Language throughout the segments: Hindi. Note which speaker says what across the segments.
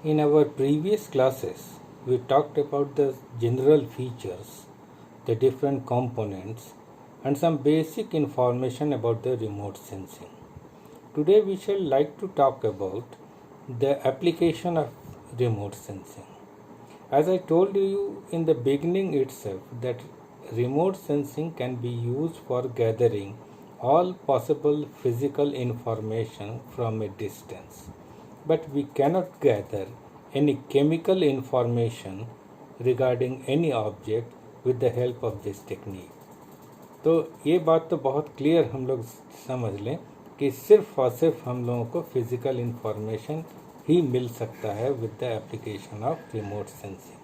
Speaker 1: In our previous classes, we talked about the general features, the different components, and some basic information about the remote sensing. Today, we shall like to talk about the application of remote sensing. As I told you in the beginning itself, that remote sensing can be used for gathering all possible physical information from a distance. But we cannot gather any chemical information regarding any object with the help of this technique. तो ये बात तो बहुत क्लियर हम लोग समझ लें कि सिर्फ और सिर्फ हम लोगों को फिजिकल इंफॉर्मेशन ही मिल सकता है with the application of remote sensing.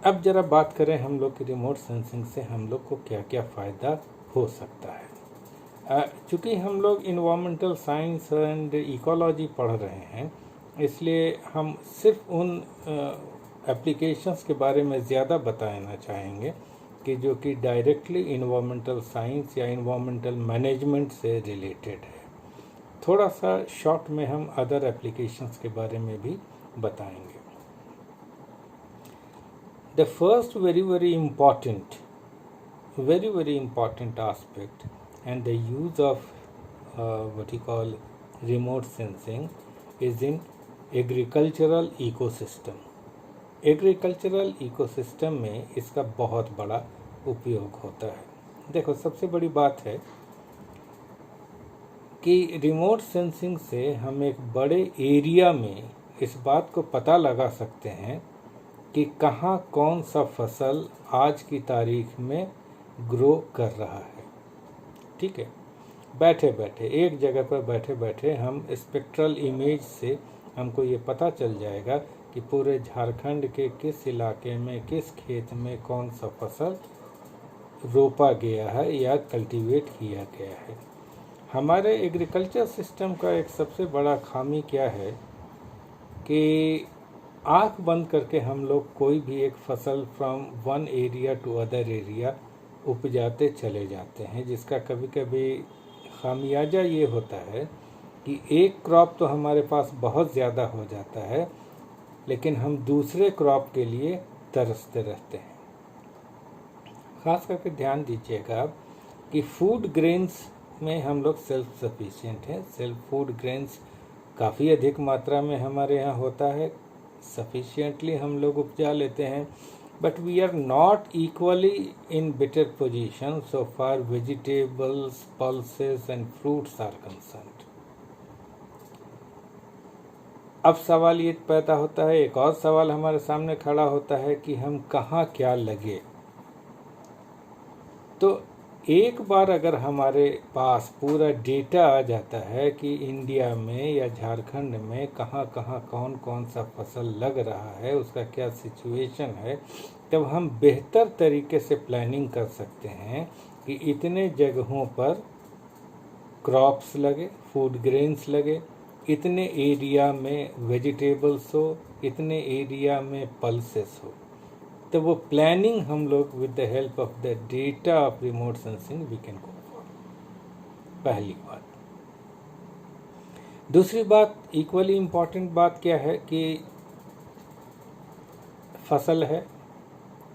Speaker 1: अब जरा बात करें हम लोग की रिमोट सेंसिंग से हम लोग को क्या क्या फ़ायदा हो सकता है। चूँकि हम लोग इन्वायरमेंटल साइंस एंड इकोलॉजी पढ़ रहे हैं, इसलिए हम सिर्फ उन एप्लीकेशंस के बारे में ज़्यादा बताना चाहेंगे कि जो कि डायरेक्टली इन्वायरमेंटल साइंस या इन्वायरमेंटल मैनेजमेंट से रिलेटेड है। थोड़ा सा शॉर्ट में हम अदर एप्लीकेशंस के बारे में भी बताएंगे। The first very important aspect and the use of what you call remote sensing is in agricultural ecosystem. Agricultural ecosystem में इसका बहुत बड़ा उपयोग होता है। देखो, सबसे बड़ी बात है कि रिमोट सेंसिंग से हम एक बड़े एरिया में इस बात को पता लगा सकते हैं कि कहाँ कौन सा फसल आज की तारीख में ग्रो कर रहा है। ठीक है, बैठे बैठे एक जगह पर बैठे बैठे हम स्पेक्ट्रल इमेज से हमको ये पता चल जाएगा कि पूरे झारखंड के किस इलाके में किस खेत में कौन सा फसल रोपा गया है या कल्टीवेट किया गया है। हमारे एग्रीकल्चर सिस्टम का एक सबसे बड़ा खामी क्या है कि आँख बंद करके हम लोग कोई भी एक फसल from one area to other area उपजाते चले जाते हैं, जिसका कभी कभी खामियाजा ये होता है कि एक क्रॉप तो हमारे पास बहुत ज़्यादा हो जाता है, लेकिन हम दूसरे क्रॉप के लिए तरसते रहते हैं। ख़ास करके ध्यान दीजिएगा कि फूड ग्रेन्स में हम लोग सेल्फ सफिशिएंट हैं। सेल्फ फूड ग्रेन्स काफ़ी अधिक मात्रा में हमारे यहाँ होता है, सफिशिएंटली हम लोग उपजा लेते हैं, but we are not equally in better position so far vegetables, pulses and fruits are concerned. अब सवाल ये पैदा होता है, एक और सवाल हमारे सामने खड़ा होता है कि हम कहाँ क्या लगे। तो एक बार अगर हमारे पास पूरा डेटा आ जाता है कि इंडिया में या झारखंड में कहाँ कहाँ कौन कौन सा फसल लग रहा है, उसका क्या सिचुएशन है, तब हम बेहतर तरीके से प्लानिंग कर सकते हैं कि इतने जगहों पर क्रॉप्स लगे, फूड ग्रेन्स लगे, इतने एरिया में वेजिटेबल्स हो, इतने एरिया में पल्सेस हो। तो वो प्लानिंग हम लोग with the help of the data of remote sensing we can go for. पहली बात। दूसरी बात, इक्वली इम्पॉर्टेंट बात क्या है कि फसल है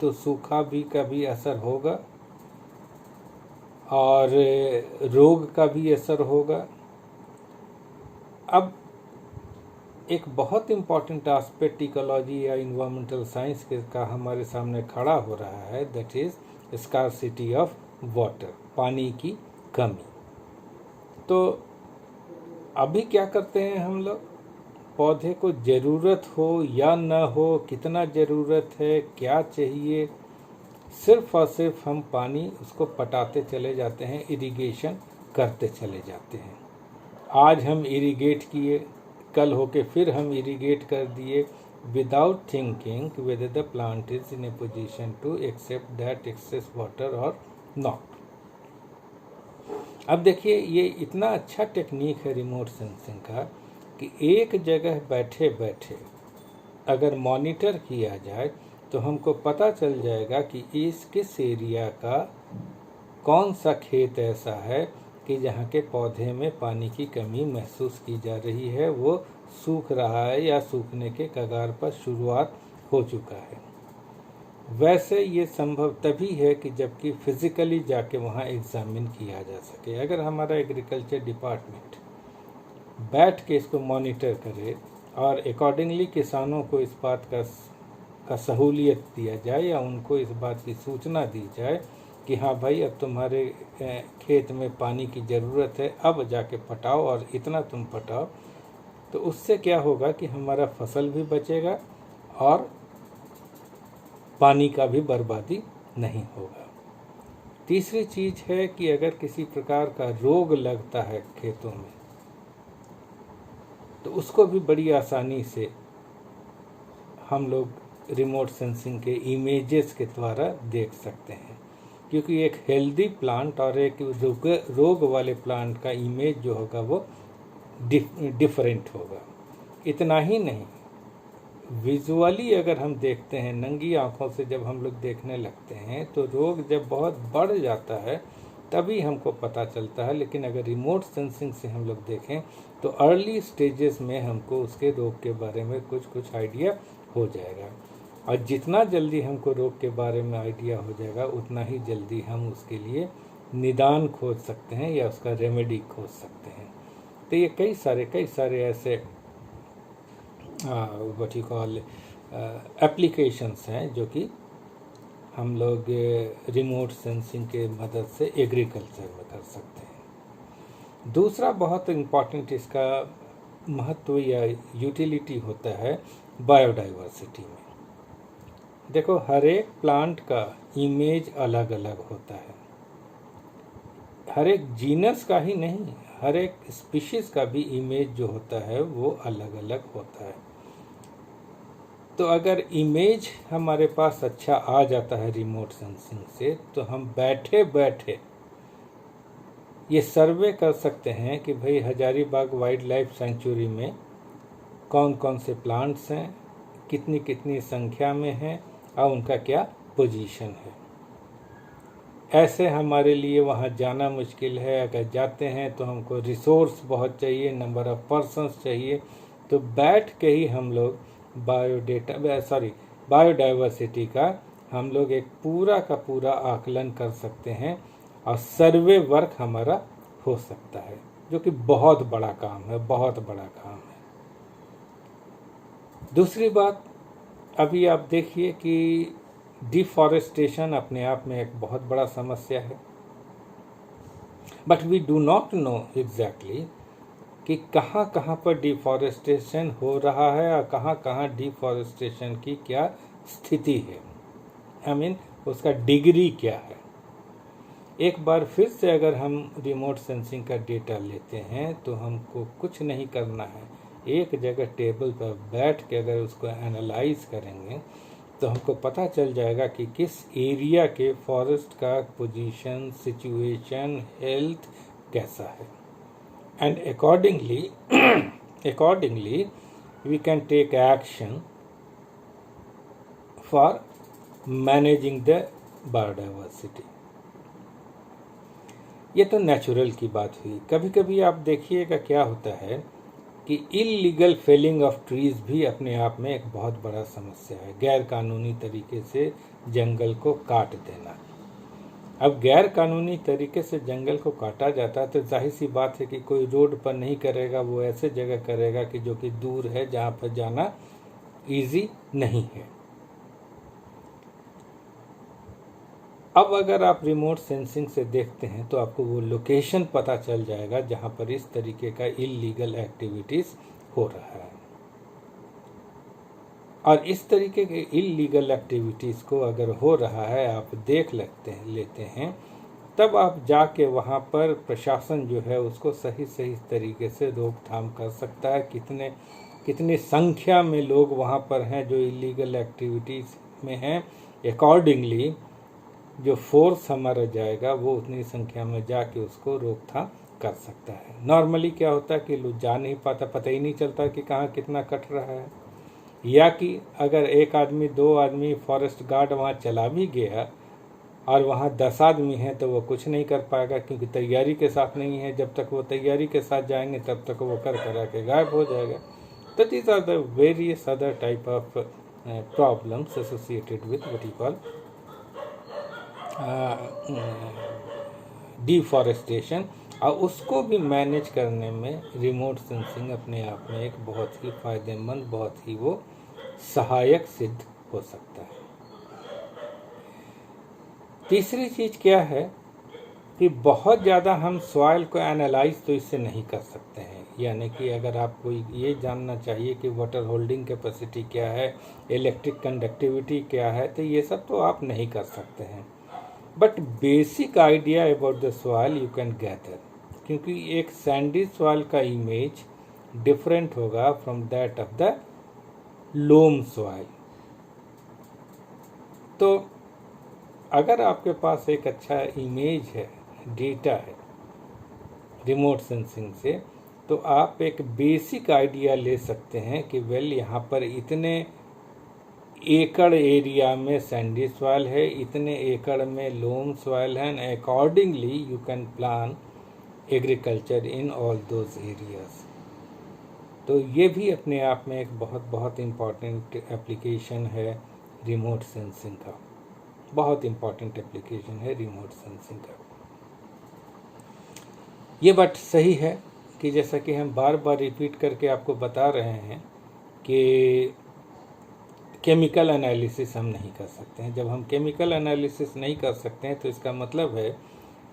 Speaker 1: तो सूखा भी का भी असर होगा और रोग का भी असर होगा। अब एक बहुत इम्पॉर्टेंट एस्पेक्ट इकोलॉजी या इन्वायरमेंटल साइंस के का हमारे सामने खड़ा हो रहा है, that is scarcity of water, पानी की कमी। तो अभी क्या करते हैं हम लोग, पौधे को ज़रूरत हो या न हो, कितना ज़रूरत है, क्या चाहिए, सिर्फ और सिर्फ हम पानी उसको पटाते चले जाते हैं, इरिगेशन करते चले जाते हैं। आज हम इरिगेट किए, कल होके फिर हम इरिगेट कर दिए, without thinking whether the plant is in a position to accept that excess water और नॉट। अब देखिए, ये इतना अच्छा टेक्निक है रिमोट सेंसिंग का कि एक जगह बैठे बैठे अगर मॉनिटर किया जाए तो हमको पता चल जाएगा कि किस एरिया का कौन सा खेत ऐसा है कि जहाँ के पौधे में पानी की कमी महसूस की जा रही है वो सूख रहा है या सूखने के कगार पर शुरुआत हो चुका है। वैसे ये संभव तभी है कि जबकि फिजिकली जाके वहाँ एग्जामिन किया जा सके। अगर हमारा एग्रीकल्चर डिपार्टमेंट बैठ के इसको मॉनिटर करे और अकॉर्डिंगली किसानों को इस बात का सहूलियत दिया जाए या उनको इस बात की सूचना दी जाए कि हाँ भाई अब तुम्हारे खेत में पानी की ज़रूरत है, अब जाके पटाओ और इतना तुम पटाओ, तो उससे क्या होगा कि हमारा फसल भी बचेगा और पानी का भी बर्बादी नहीं होगा। तीसरी चीज़ है कि अगर किसी प्रकार का रोग लगता है खेतों में तो उसको भी बड़ी आसानी से हम लोग रिमोट सेंसिंग के इमेजेस के द्वारा देख सकते हैं, क्योंकि एक हेल्दी प्लांट और एक रोग वाले प्लांट का इमेज जो होगा वो डिफरेंट होगा। इतना ही नहीं, विजुअली अगर हम देखते हैं, नंगी आंखों से जब हम लोग देखने लगते हैं तो रोग जब बहुत बढ़ जाता है तभी हमको पता चलता है, लेकिन अगर रिमोट सेंसिंग से हम लोग देखें तो अर्ली स्टेजेस में हमको उसके रोग के बारे में कुछ आइडिया हो जाएगा। और जितना जल्दी हमको रोग के बारे में आइडिया हो जाएगा उतना ही जल्दी हम उसके लिए निदान खोज सकते हैं या उसका रेमेडी खोज सकते हैं। तो ये कई सारे ऐसे व्हाट यू कॉल एप्लीकेशंस हैं जो कि हम लोग रिमोट सेंसिंग के मदद से एग्रीकल्चर में कर सकते हैं। दूसरा बहुत इम्पॉर्टेंट इसका महत्व या यूटिलिटी होता है बायोडाइवर्सिटी में। देखो, हर एक प्लांट का इमेज अलग अलग होता है, हर एक जीनस का ही नहीं, हर एक स्पीशीज का भी इमेज जो होता है वो अलग अलग होता है। तो अगर इमेज हमारे पास अच्छा आ जाता है रिमोट सेंसिंग से तो हम बैठे बैठे ये सर्वे कर सकते हैं कि भाई हजारीबाग वाइल्ड लाइफ सेंचुरी में कौन कौन से प्लांट्स हैं, कितनी कितनी संख्या में हैं और उनका क्या पोजीशन है। ऐसे हमारे लिए वहाँ जाना मुश्किल है, अगर जाते हैं तो हमको रिसोर्स बहुत चाहिए, नंबर ऑफ़ पर्सन्स चाहिए। तो बैठ के ही हम लोग बायोडाइवर्सिटी का हम लोग एक पूरा का पूरा आकलन कर सकते हैं और सर्वे वर्क हमारा हो सकता है, जो कि बहुत बड़ा काम है, बहुत बड़ा काम है। दूसरी बात, अभी आप देखिए कि डिफॉरेस्टेशन अपने आप में एक बहुत बड़ा समस्या है, but we do not know exactly कि कहाँ कहाँ पर डिफॉरेस्टेशन हो रहा है और कहाँ कहाँ डिफॉरेस्टेशन की क्या स्थिति है, आई मीन उसका डिग्री क्या है। एक बार फिर से अगर हम रिमोट सेंसिंग का डेटा लेते हैं तो हमको कुछ नहीं करना है, एक जगह टेबल पर बैठ के अगर उसको एनालाइज करेंगे तो हमको पता चल जाएगा कि किस एरिया के फॉरेस्ट का पोजीशन, सिचुएशन, हेल्थ कैसा है, and accordingly we can take action for managing the biodiversity। ये तो नेचुरल की बात हुई। कभी कभी आप देखिएगा क्या होता है कि इलीगल फेलिंग ऑफ ट्रीज भी अपने आप में एक बहुत बड़ा समस्या है। गैर कानूनी तरीके से जंगल को काट देना। अब गैर कानूनी तरीके से जंगल को काटा जाता है तो जाहिर सी बात है कि कोई रोड पर नहीं करेगा, वो ऐसे जगह करेगा कि जो कि दूर है, जहाँ पर जाना इजी नहीं है। अब अगर आप रिमोट सेंसिंग से देखते हैं तो आपको वो लोकेशन पता चल जाएगा जहाँ पर इस तरीके का इलीगल एक्टिविटीज़ हो रहा है। और इस तरीके के इलीगल एक्टिविटीज़ को अगर हो रहा है, आप देख लेते हैं, तब आप जाके वहाँ पर प्रशासन जो है उसको सही तरीके से रोकथाम कर सकता है। कितने संख्या में लोग वहाँ पर हैं जो इलीगल एक्टिविटीज़ में हैं, अकॉर्डिंगली जो फोर्स हमारा जाएगा वो उतनी संख्या में जाके उसको रोकथाम कर सकता है। नॉर्मली क्या होता है कि लोग जा नहीं पाता, पता ही नहीं चलता कि कहाँ कितना कट रहा है, या कि अगर एक आदमी, दो आदमी फॉरेस्ट गार्ड वहाँ चला भी गया और वहाँ 10 आदमी हैं तो वो कुछ नहीं कर पाएगा, क्योंकि तैयारी के साथ नहीं है। जब तक वो तैयारी के साथ जाएंगे तब तक वो कर करा के गायब हो जाएगा। तो these are the various other type of problems associated with what you call deforestation, और उसको भी मैनेज करने में रिमोट सेंसिंग अपने आप में एक बहुत ही फ़ायदेमंद, बहुत ही वो सहायक सिद्ध हो सकता है। तीसरी चीज़ क्या है कि बहुत ज़्यादा हम सॉइल को एनालाइज तो इससे नहीं कर सकते हैं। यानी कि अगर आपको ये जानना चाहिए कि वाटर होल्डिंग कैपेसिटी क्या है, इलेक्ट्रिक कंडक्टिविटी क्या है, तो ये सब तो आप नहीं कर सकते हैं। But basic idea about the soil you can gather, क्योंकि एक सैंडी सॉइल का इमेज डिफरेंट होगा from that of the loam soil. तो अगर आपके पास एक अच्छा इमेज है, डेटा है रिमोट सेंसिंग से, तो आप एक बेसिक आइडिया ले सकते हैं कि वेल यहाँ पर इतने एकड़ एरिया में सैंडी सॉइल है, इतने एकड़ में लोम सॉइल है, and accordingly you can plan agriculture in all those areas. तो ये भी अपने आप में एक बहुत बहुत इम्पॉर्टेंट एप्लीकेशन है रिमोट सेंसिंग का, बहुत इम्पॉर्टेंट एप्लीकेशन है रिमोट सेंसिंग का। ये बात सही है कि जैसा कि हम बार बार रिपीट करके आपको बता रहे हैं कि केमिकल एनालिसिस हम नहीं कर सकते हैं। जब हम केमिकल एनालिसिस नहीं कर सकते हैं तो इसका मतलब है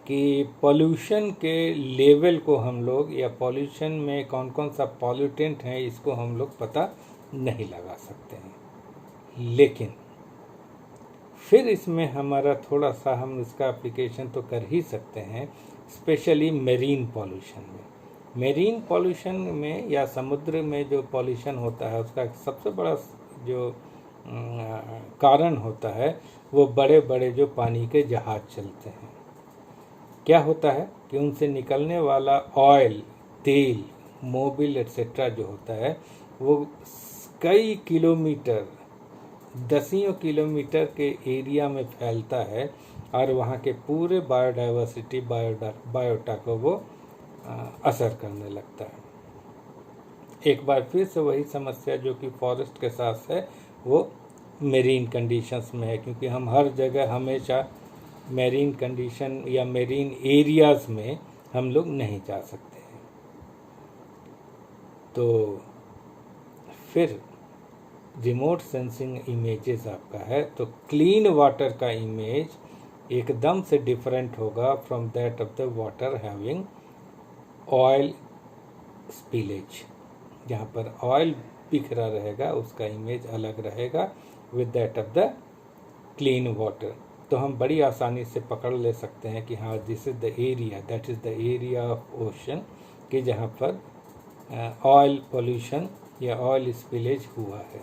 Speaker 1: कि पॉल्यूशन के लेवल को हम लोग, या पॉल्यूशन में कौन कौन सा पॉल्यूटेंट है, इसको हम लोग पता नहीं लगा सकते हैं। लेकिन फिर इसमें हमारा थोड़ा सा हम इसका एप्लीकेशन तो कर ही सकते हैं, स्पेशली मेरीन पॉल्यूशन में। मेरीन पॉल्यूशन में या समुद्र में जो पॉल्यूशन होता है उसका सबसे बड़ा जो कारण होता है वो बड़े बड़े जो पानी के जहाज चलते हैं। क्या होता है कि उनसे निकलने वाला ऑयल, तेल, मोबिल एट्सेट्रा जो होता है वो कई किलोमीटर, दसियों किलोमीटर के एरिया में फैलता है और वहाँ के पूरे बायोडाइवर्सिटी, बायोटा को वो असर करने लगता है। एक बार फिर से वही समस्या जो कि फॉरेस्ट के साथ है वो मेरीन कंडीशंस में है, क्योंकि हम हर जगह हमेशा मेरीन कंडीशन या मेरीन एरियाज़ में हम लोग नहीं जा सकते हैं। तो फिर रिमोट सेंसिंग इमेजेस आपका है तो क्लीन वाटर का इमेज एकदम से डिफरेंट होगा from that of the water having oil spillage. जहाँ पर ऑयल बिखरा रहेगा उसका इमेज अलग रहेगा with that of the clean water. तो हम बड़ी आसानी से पकड़ ले सकते हैं कि हाँ, this is the area, that is the area of ocean, कि जहाँ पर ऑयल पोल्यूशन या ऑयल स्पिलेज हुआ है।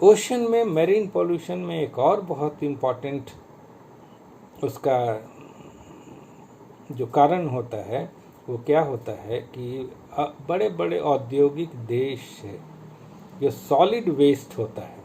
Speaker 1: ओशन में मेरीन पोल्यूशन में एक और बहुत इम्पॉर्टेंट उसका जो कारण होता है वो क्या होता है कि बड़े बड़े औद्योगिक देश से जो सॉलिड वेस्ट होता है,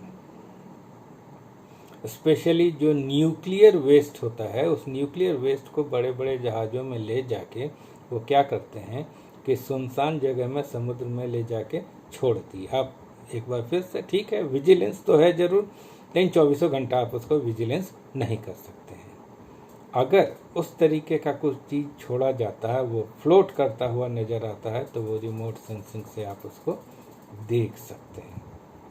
Speaker 1: स्पेशली जो न्यूक्लियर वेस्ट होता है, उस न्यूक्लियर वेस्ट को बड़े बड़े जहाज़ों में ले जाके वो क्या करते हैं कि सुनसान जगह में समुद्र में ले जाके छोड़ दी। आप एक बार फिर से, ठीक है, विजिलेंस तो है ज़रूर, लेकिन 24 घंटा आप उसको विजिलेंस नहीं कर सकते हैं। अगर उस तरीके का कुछ चीज़ छोड़ा जाता है, वो फ्लोट करता हुआ नज़र आता है, तो वो रिमोट सेंसिंग से आप उसको देख सकते हैं।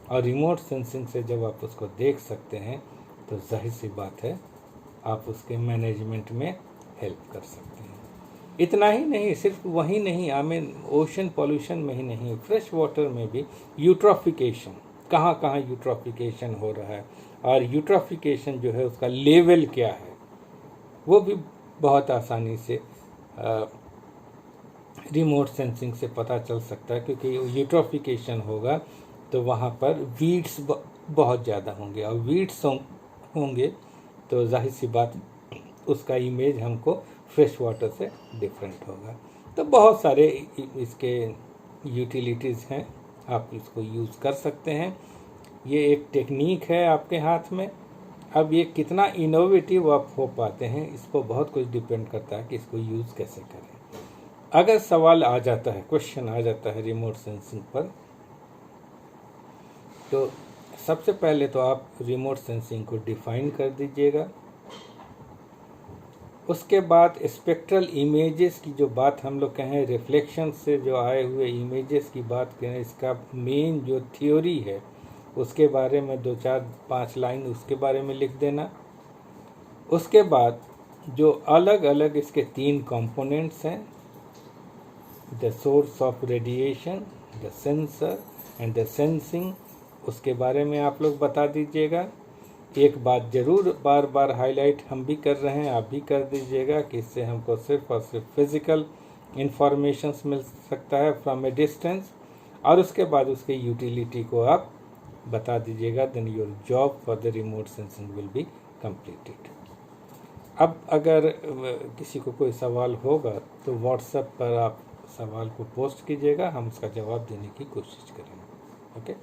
Speaker 1: और रिमोट सेंसिंग से जब आप उसको देख सकते हैं तो जाहिर सी बात है आप उसके मैनेजमेंट में हेल्प कर सकते हैं। इतना ही नहीं, सिर्फ वही नहीं, ओशन पॉल्यूशन में ही नहीं, फ्रेश वाटर में भी यूट्रॉफिकेशन, कहाँ कहाँ यूट्रॉफिकेशन हो रहा है और यूट्रॉफिकेशन जो है उसका लेवल क्या है, वो भी बहुत आसानी से रिमोट सेंसिंग से पता चल सकता है। क्योंकि यूट्रॉफिकेशन होगा तो वहाँ पर वीड्स बहुत ज़्यादा होंगे, और वीड्स होंगे तो जाहिर सी बात उसका इमेज हमको फ्रेश वाटर से डिफरेंट होगा। तो बहुत सारे इसके यूटिलिटीज़ हैं, आप इसको यूज़ कर सकते हैं। ये एक टेक्निक है आपके हाथ में, अब ये कितना इनोवेटिव आप हो पाते हैं, इस पर बहुत कुछ डिपेंड करता है कि इसको यूज़ कैसे करें। अगर सवाल आ जाता है, क्वेश्चन आ जाता है रिमोट सेंसिंग पर, तो सबसे पहले तो आप रिमोट सेंसिंग को डिफाइन कर दीजिएगा। उसके बाद स्पेक्ट्रल इमेजेस की जो बात हम लोग कहें, रिफ्लेक्शन से जो आए हुए इमेजेस की बात करें, इसका मेन जो थ्योरी है उसके बारे में 2-4-5 लाइन उसके बारे में लिख देना। उसके बाद जो अलग अलग इसके 3 कंपोनेंट्स हैं, the source of radiation, the sensor and the sensing, उसके बारे में आप लोग बता दीजिएगा। एक बात ज़रूर बार बार हाईलाइट हम भी कर रहे हैं, आप भी कर दीजिएगा कि इससे हमको सिर्फ और सिर्फ फिज़िकल इंफॉर्मेशंस मिल सकता है फ्रॉम ए डिस्टेंस, और उसके बाद उसके यूटिलिटी को आप बता दीजिएगा। Then your job for the remote sensing will be completed. अब अगर किसी को कोई सवाल होगा तो व्हाट्सएप पर आप सवाल को पोस्ट कीजिएगा, हम उसका जवाब देने की कोशिश करेंगे। ओके।